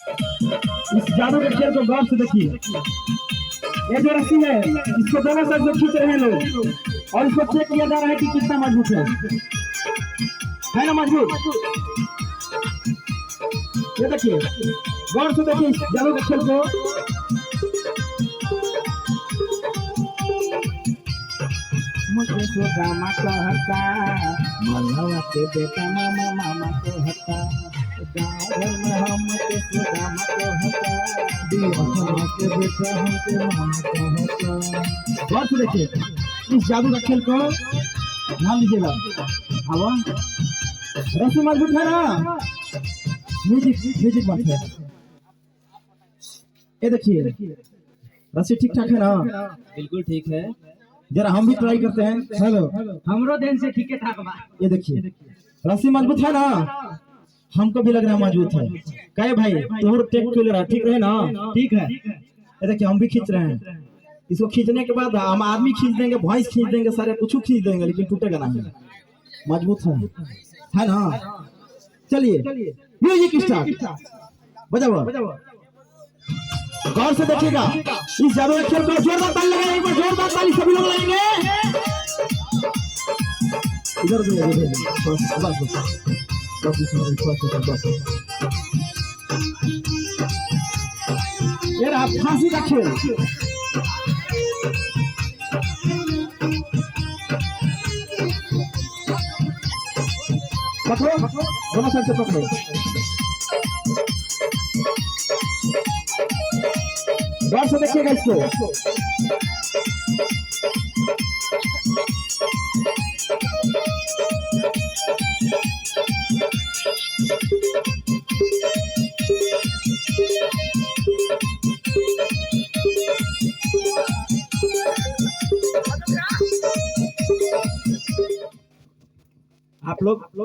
इस जादू के खेल को गौर से देखिए। ये जो रस्सी है इसको दोनों साइड से खींच रहे हैं लोग और इसको चेक किया जा रहा है कि कितना मजबूत है ना मजबूत। ये देखिए गौर से देखिए इस जादू के खेल को। मुझे सुदामा कहता मनवा के बेटा मामा मामा कहता गाँव में हमके सुदामा कहता दीवाना के बेटा हमके मामा कहता। गौर से देखिए इस जादू का खेल को ध्यान लीजिएगा। हवा रस्सी मजबूत है ना, म्यूजिक बात है। ये देखिए रस्सी ठीक ठाक है ना, बिल्कुल ठीक है। जरा हम भी ट्राई करते हैं। हेलो हमरो दिन से ठीक ठाक बा। ये देखिए रस्सी मजबूत है ना, हमको भी लग रहा है मजबूत है। कहे भाई तुम्हारा टेक क्यों ले रहा, ठीक रहे ना? ठीक है। ये देखिए हम भी खींच रहे हैं। इसको खींचने के बाद हम आदमी खींच देंगे, भैंस खींच देंगे, सारे कुछ खींच देंगे लेकिन टूटेगा नहीं, मजबूत है ना। चलिए म्यूजिक स्टार्ट, बजाओ। गौर से देखिएगा इस जादू के खेल को। जोरदार ताली लगाएंगे, एक बार जोरदार ताली सभी लोग लगाएंगे। इधर ये रहा फांसी का खेल। पकड़ो दोनों साइड से पकड़ो। गौर से देखिएगा इसको।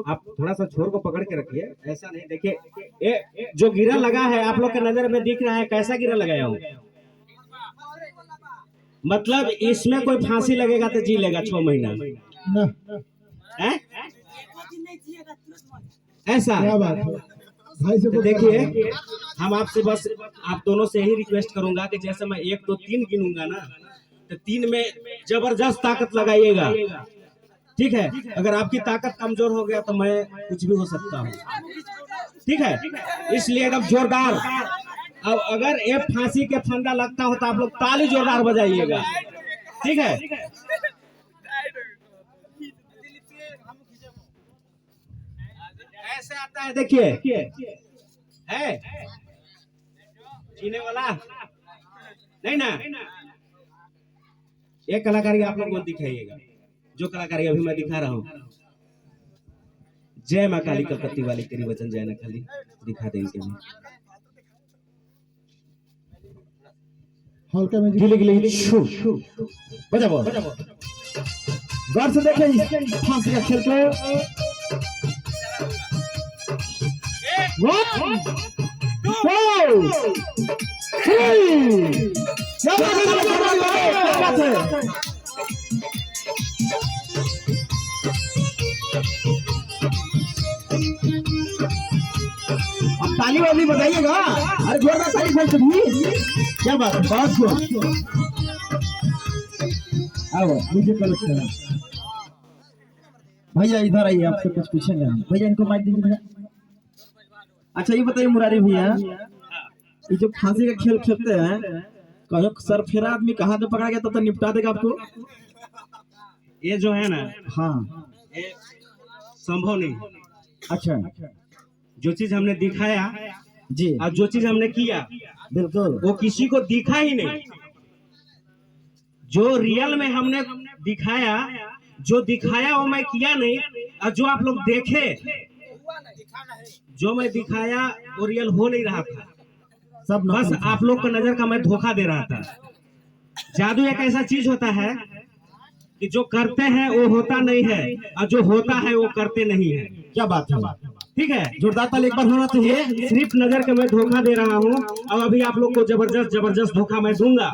आप थोड़ा सा छोर को पकड़ के रखिए, ऐसा नहीं। देखिए ये जो गिरा लगा है आप लोग के नजर में दिख रहा है, कैसा गिरा लगाया हूँ? मतलब इसमें कोई फांसी लगेगा तो जी लेगा 6 महीना है? ऐसा तो देखिए हम आपसे बस आप दोनों से ही रिक्वेस्ट करूंगा कि जैसे मैं 1 2 3 गिनूंगा ना, तो 3 में जबरदस्त ताकत लगाइएगा, ठीक है? अगर आपकी ताकत कमजोर हो गया तो मैं कुछ भी हो सकता हूँ, ठीक है? इसलिए एकदम जोरदार। अब अगर ये फांसी के फंदा लगता हो तो आप लोग ताली जोरदार बजाइएगा, ठीक है? ऐसे आता है, देखिए है जीने वाला नहीं ना। ये कलाकारी आप लोग को दिखाइएगा, जो कलाकारी अभी मैं दिखा रहा हूँ। जय माँ काली कलकत्ती वाली तेरी वचन जय न खाली, दिखा दे इनके में हल्का में गिले शू बजाओ। गौर से देखें फांसी का खेल को। 1 2 3 अब ताली वाली बजाइएगा। अरे जोरदार ताली से भी क्या बात है, बहुत खूब। आओ मुझे कल भैया इधर आइए, आपसे कुछ पूछेंगे हम। भैया इनको माइक दीजिए भैया। अच्छा ये बताइए मुरारी भैया, ये जो फांसी का खेल खेलते हैं, कहीं सर फेरा आदमी कहाँ से पकड़ा गया तो निपटा देगा आपको? ये जो है ना, हाँ ये संभव नहीं। अच्छा जो चीज हमने दिखाया जी और जो चीज हमने किया बिल्कुल वो किसी को दिखा ही नहीं। जो रियल में हमने दिखाया, जो दिखाया वो मैं किया नहीं, और जो आप लोग देखे, जो मैं दिखाया वो रियल हो नहीं रहा था, सब बस आप लोग को नजर का मैं धोखा दे रहा था। जादू एक ऐसा चीज होता है कि जो करते हैं वो होता नहीं है, और जो होता है वो करते नहीं है। क्या बात है, ठीक है? जोरदार ताली एक बार होना चाहिए। सिर्फ नजर का मैं धोखा दे रहा हूँ, और अभी आप लोग को जबरदस्त धोखा मैं दूंगा।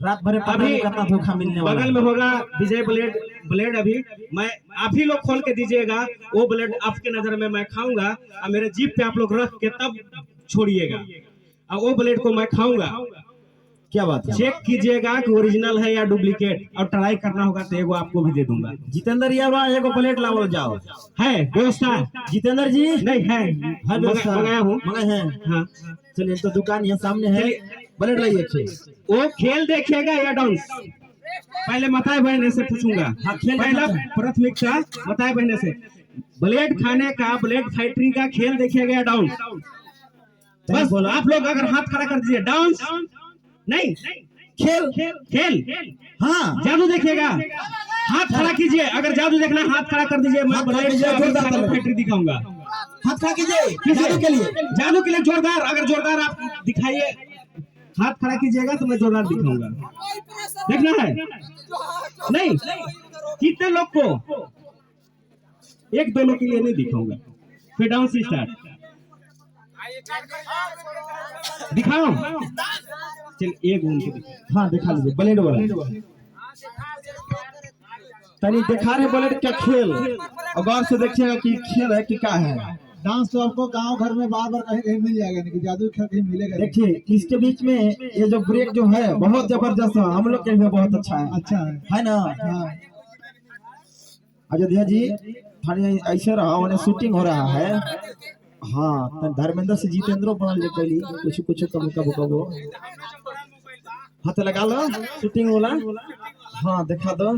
रात भर अभी कितना धोखा मिलने वाला बगल में होगा विजय ब्लेड अभी मैं आप ही लोग खोल के दीजिएगा, वो ब्लेड आपके नजर में मैं खाऊंगा, और मेरे जीप पे आप लोग रख के तब छोड़िएगा, और वो ब्लेड को मैं खाऊंगा। क्या बात है? चेक कीजिएगा कि ओरिजिनल है या डुप्लीकेट, और ट्राई करना होगा तो एगो आपको भी दे दूंगा। जितेंद्र यार बा एगो प्लेट लावल जाओ। है व्यवस्था? जितेंद्र जी नहीं है, व्यवस्था मंगाया हूँ। मंगाए हैं। हाँ चलिए तो दुकान यहाँ सामने है, प्लेट लाइए अच्छे। वो खेल देखिएगा या डांस? पहले बताए बहने से पूछूंगा। हाँ, खेल पहला देखना है। प्राथमिकता बताए बहने से, ब्लेड खाने का, ब्लेड फैक्ट्री का खेल देखिएगा या डांस? बस बोलो। आप लोग अगर हाथ खड़ा कर दीजिए, डांस नहीं, खेल खेल हाँ जादू देखिएगा, हाथ खड़ा कीजिए। अगर जादू देखना है हाथ खड़ा कर दीजिए, मैं हाथ खड़ा ब्लेड कीजिए, का जोरदार अभी ताली। फैक्ट्री दिखाऊंगा। हाथ खड़ा कीजिए जादू के लिए। जादू के लिए जोरदार, अगर जोरदार आप दिखाइए, हाथ खड़ा कीजिएगा तो मैं जोरदार दिखाऊंगा। देखना है? नहीं, कितने लोग को? एक दो लोग के लिए नहीं दिखाऊंगा। फिर डांस स्टार्ट दिखाओ। चल एक घूम के दिखाओ। हाँ दिखा लीजिए ब्लेड वाला। तनी दिखा रहे ब्लेड का खेल, और गौर से देखिएगा कि खेल है कि क्या है। डांस तो आपको गांव घर में बार बार कहीं कहीं मिल जाएगा, नहीं कि जादू खेल कहीं मिलेगा नहीं। देखिए इसके बीच में ये जो ब्रेक जो है बहुत जबरदस्त है, हम लोग के लिए बहुत अच्छा है। अच्छा है ना? हाँ अयोध्या जी थाने ऐसे रहा, उन्हें शूटिंग हो रहा है। हाँ तो धर्मेंद्र से जितेंद्र बनल जे कोई कुछ कुछ कबो हाथ लगा लो शूटिंग वाला। हाँ दिखा दो।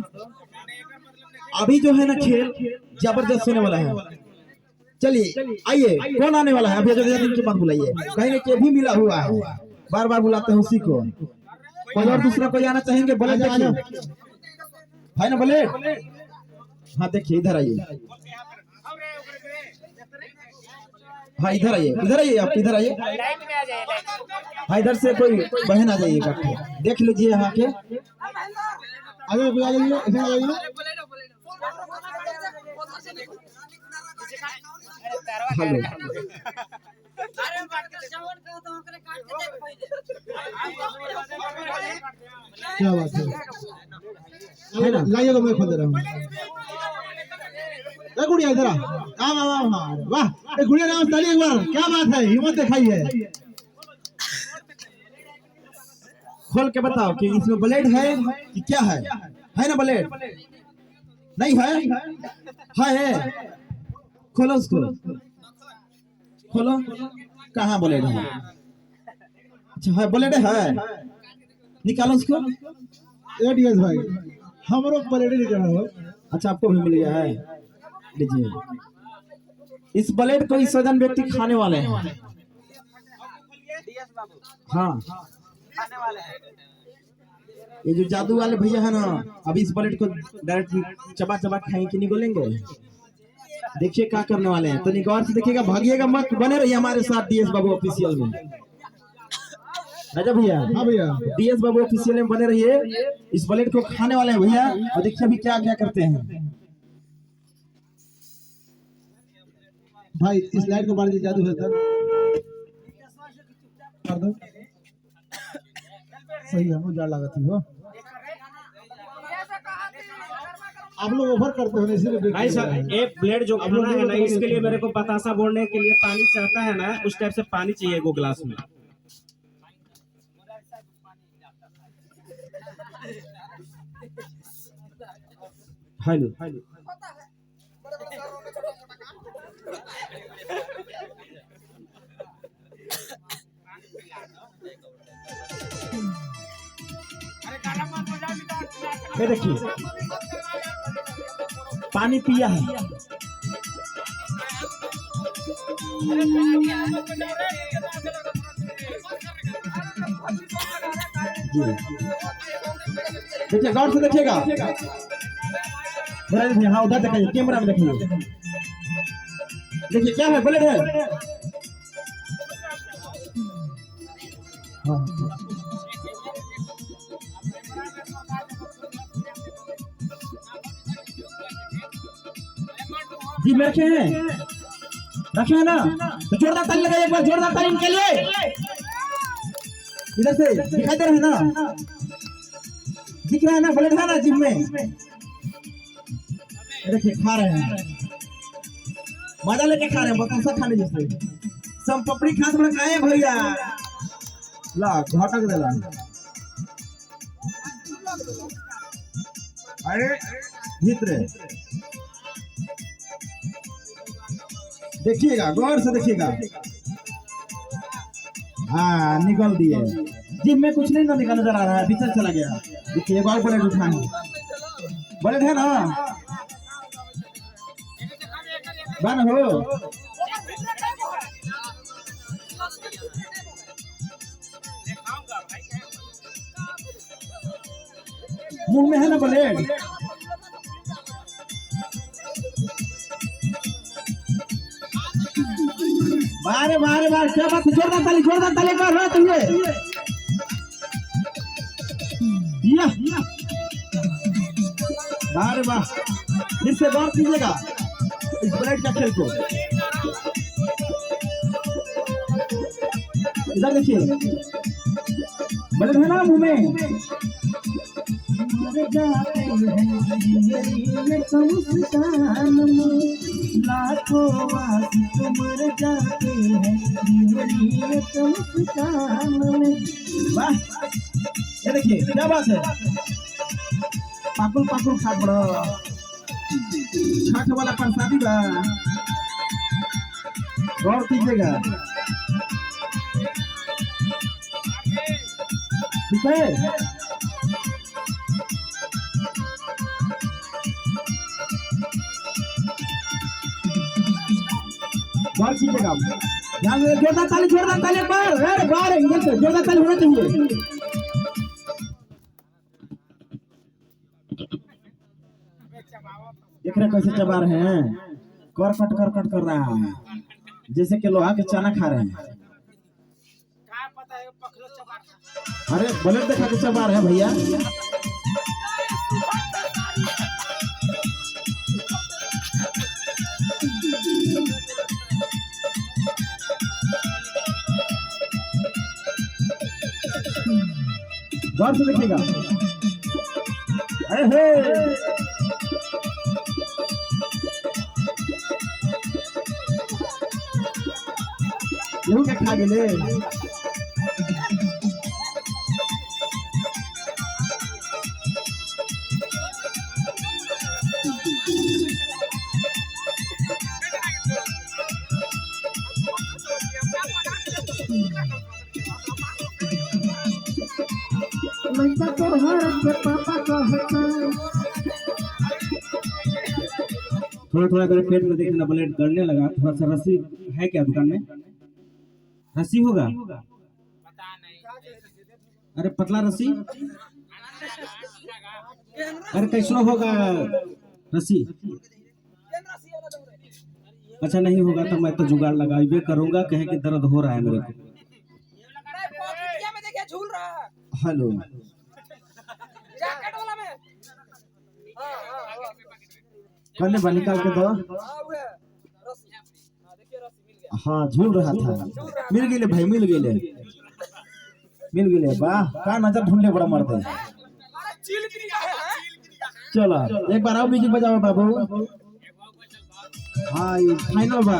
अभी जो है ना खेल जबरदस्त होने वाला है। चलिए आइए, कौन आने वाला है? अभी अयोध्या दिन के बाद बुलाइए, कहीं के भी मिला हुआ है, बार बार बुलाते हैं उसी को। कोई और दूसरा कोई आना चाहेंगे? बोले देखिए है ना बोले। हाँ देखिए इधर आइए। हाँ इधर आइए, इधर आइए, आप इधर आइए। हाँ इधर से कोई बहन आ जाइएगा, देख लीजिए यहाँ के। आगे बुला लीजिए, इधर आ जाइए। हेलो क्या बात है ना? लाइए तो मैं खोल दे रहा हूँ। ए गुड़िया इधर आ। वाह ए गुड़िया नाम ताली एक बार। क्या बात है, हिम्मत दिखाई है। खोल के बताओ कि इसमें ब्लेड है कि क्या है? है ना ब्लेड? नहीं है? है। खोलो उसको, खोलो। कहाँ ब्लेड है? अच्छा है ब्लेड है, निकालो उसको। एडीएस भाई हमरो पलेट निकल रहा हो। अच्छा आपको भी मिल गया है, लीजिए। इस ब्लेड को इस सजन व्यक्ति खाने वाले हैं। हाँ ये जो जादू वाले भैया है ना, अभी इस ब्लेड को डायरेक्ट चबा चबा खाएं कि नहीं बोलेंगे। देखिए क्या करने वाले हैं, तो गौर से देखिएगा, भागिएगा मत, बने रहिए हमारे साथ डीएस बाबू ऑफिशियल में। राजा भैया, हाँ भैया डीएस बाबू ऑफिशियल में बने रहिए। इस ब्लेड को खाने वाले हैं भैया, और देखिए अभी क्या क्या करते हैं। भाई इस लाइट को मार दीजिए, जादू है सर। कर दो सही है, मुझे डर लगा थी हो। आप लोग ओवर करते हो ना, इसीलिए भाई साहब एक ब्लेड जो खाना है ना, इसके लिए मेरे को बतासा बोलने के लिए पानी चाहता है ना, उस टाइप से पानी चाहिए एगो गिलास में। हेलो ये देखिए पानी पिया है। जी देखिए गौर से देखिएगा, हाँ उधर देखिए, कैमरा में देखिए। देखिए क्या है, ब्लेड है। हाँ जी में रखे हैं ना, तो जोरदार ताली लगाइए एक बार, जोरदार ताली इनके लिए। इधर से दिखाई दे रहे हैं ना, दिख रहा है ना, ब्लेड है ना जिम में। देखिए खा रहे हैं, मजा लेके खा रहे हैं, बतासा खाने जैसे सब पपड़ी खात बड़ा काहे भैया ला घटक देला अरे भीतर देखिएगा गौर से देखिएगा हाँ निकल दिए जिम में कुछ नहीं ना निकल नजर आ रहा है भीतर चला गया देखिए एक और बड़े उठाए बड़े है ना बन हो मुंह में है ना ब्लेड बारे बारे बारे क्या बात है जोरदार ताली कर रहा तुझे या बारे वाह फिर से गौर कीजिएगा इस ब्लेड का खेल को इधर देखिए ब्लेड है ना मुंह में लाखों वासी मर जाते हैं वाह ये देखिए क्या बात है पाकुल पाकुल खाट बड़ा छठ वाला प्रसादी बा गौर कीजिएगा ठीक है गौर कीजिएगा ध्यान में जोरदार ताली पर अरे बाहर इधर से जोरदार ताली होना चाहिए देख रहे कैसे चबा रहे हैं कर कर रहा है जैसे कि लोहा के चना खा रहे हैं अरे ब्लेड देखा के चबा रहे हैं भैया गौर से देखिएगा अरे हे यहू के खा गेले लड़का तो हर पापा कहता थोड़ा मेरे पेट में देखना ब्लेड गड़ने लगा थोड़ा सा रस्सी है क्या दुकान में रस्सी होगा अरे पतला रस्सी अरे कैसा होगा रस्सी अच्छा नहीं होगा तो मैं तो जुगाड़ लगाइए करूंगा कहे कि दर्द हो रहा है मेरे को हेलो कल बा निकाल के दो हाँ झूल रहा था मिल गए भाई मिल गए वाह का नजर ढूंढने बड़ा मरते चलो एक बार आओ म्यूजिक बजाओ बाबू हाँ ये फाइनल बा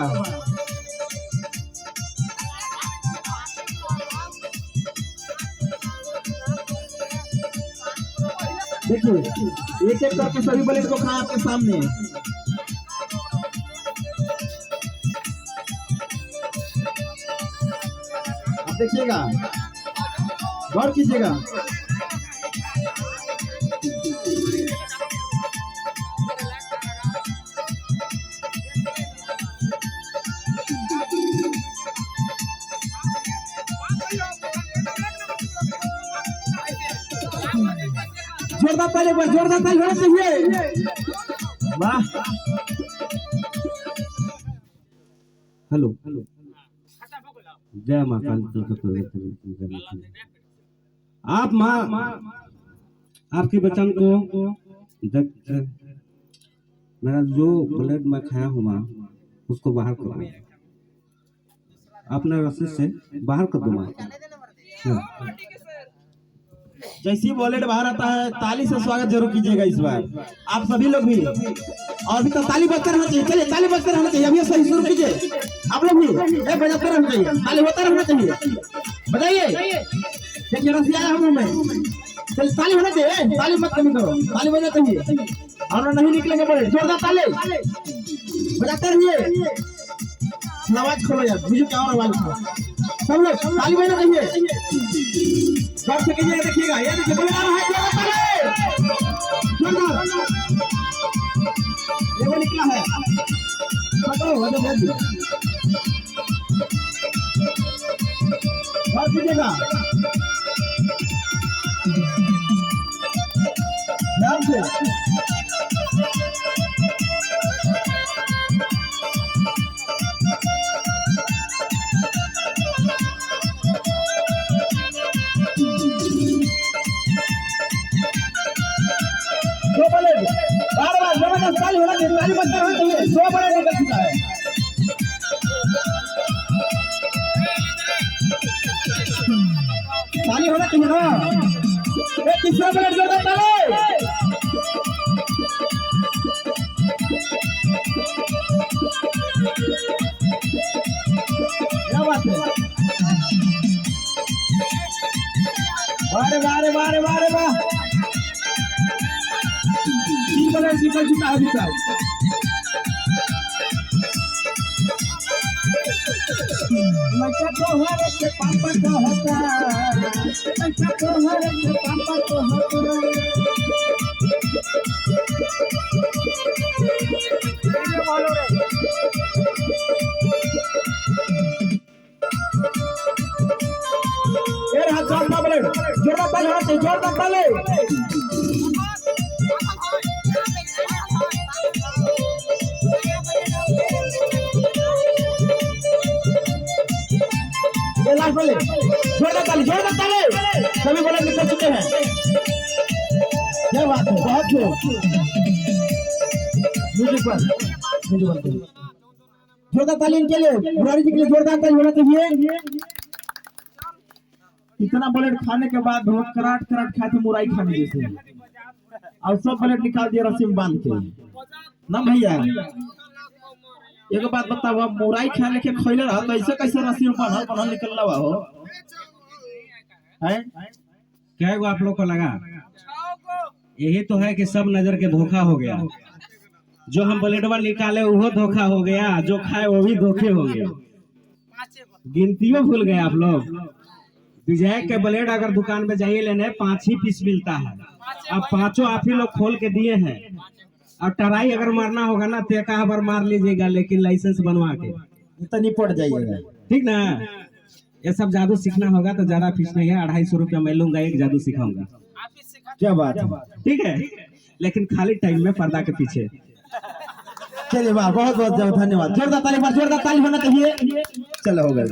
देखिए एक करके सभी ब्लेड को खा आपके सामने आप देखिएगा गौर कीजिएगा जोरदार ताली होना चाहिए वाह हेलो जय मां काली आप माँ आपके बच्चन को मेरा जो ब्लेड मैं खाया हूँ माँ उसको बाहर करो अपने रस्सी से बाहर कर दो माँ जैसे ही बुलेट बाहर आता है ताली से स्वागत जरूर कीजिएगा इस बार, आप सभी लोग भी। और अभी तो ताली बजते रहना चाहिए, चलिए ताली बजते रहना चाहिए, अभी सही शुरू कीजिए आप लोग भी, बजाते रहना चाहिए, ताली होता रहना चाहिए, बजाइए। देखिए रसिया है हम में, चल ताली होना चाहिए, ताली मत कमी करो, ताली बजाते चाहिए और नहीं निकलेंगे बुलेट, जोरदार ताली बजाते रहिए। आवाज खोलो यार, मुझे क्या और आवाज खोलो, सब लोग ताली बजाना चाहिए, गौर से कीजिएगा। देखिएगा ये देखिए बुलेट आ रहा है, जोरदार ये वो निकला है, पकड़ो हो जाए, गौर कीजिएगा ध्यान से। दो बुलेट बार-बार जबरदस्त ताली होना चाहिए, ताली बजते रहना चाहिए, दो बुलेट निकल चुका है। ताली होना चाहिए ना, एक तीसरा बुलेट जोरदार ताली। क्या बात है, वारे वारे वारे वारे वाह, तीन बुलेट निकल चुका है अभी तक। लड़का तो हर के पापा को होता, लड़का तो हर के पापा को होता। ये रहा जोरदार बुलेट, जोरदार ताली होना चाहिए, जोरदार ताली। लास्ट बुलेट, जोरदार ताली, जोरदार ताली, सभी बुलेट निकल चुके हैं। क्या बात है, बहुत खूब, म्यूजिक पर जोरदार ताली इनके लिए, मुरारी जी के लिए जोरदार ताली होना चाहिए। इतना बुलेट खाने के बाद बहुत कराट कराट खाए थे मुराई खाने जैसे, और सब बुलेट निकाल दिया रस्सी में बांध के ना भैया। एक बात बताओ, अब मुराई खाने के खैले रहा तो ऐसे कैसे रस्सी में बांधल बांधल निकल रहा हो है? क्या वो आप लोग को लगा? यही तो है कि सब नजर के धोखा हो गया, जो हम बुलेटवा निकाले वो धोखा हो गया, जो खाए वो भी धोखे हो गया, गिनतियों भूल गए आप लोग। विजय के बुलेट अगर दुकान में जाइए लेने 5 ही पीस मिलता है, अब 5 आप ही लोग खोल के दिए हैं। और टराई अगर मारना होगा ना तो एक बार मार लीजिएगा, लेकिन लाइसेंस बनवा के इतनी पड़ जाइएगा, ठीक ना। ये सब जादू सीखना होगा तो ज्यादा फीस नहीं है, 250 रुपया मैं लूंगा, एक जादू सिखाऊंगा। क्या बात है, ठीक है, लेकिन खाली टाइम में पर्दा के पीछे। चलिए वाह, बहुत बहुत धन्यवाद, जोरदार ताली होना चाहिए। चलो हो गए।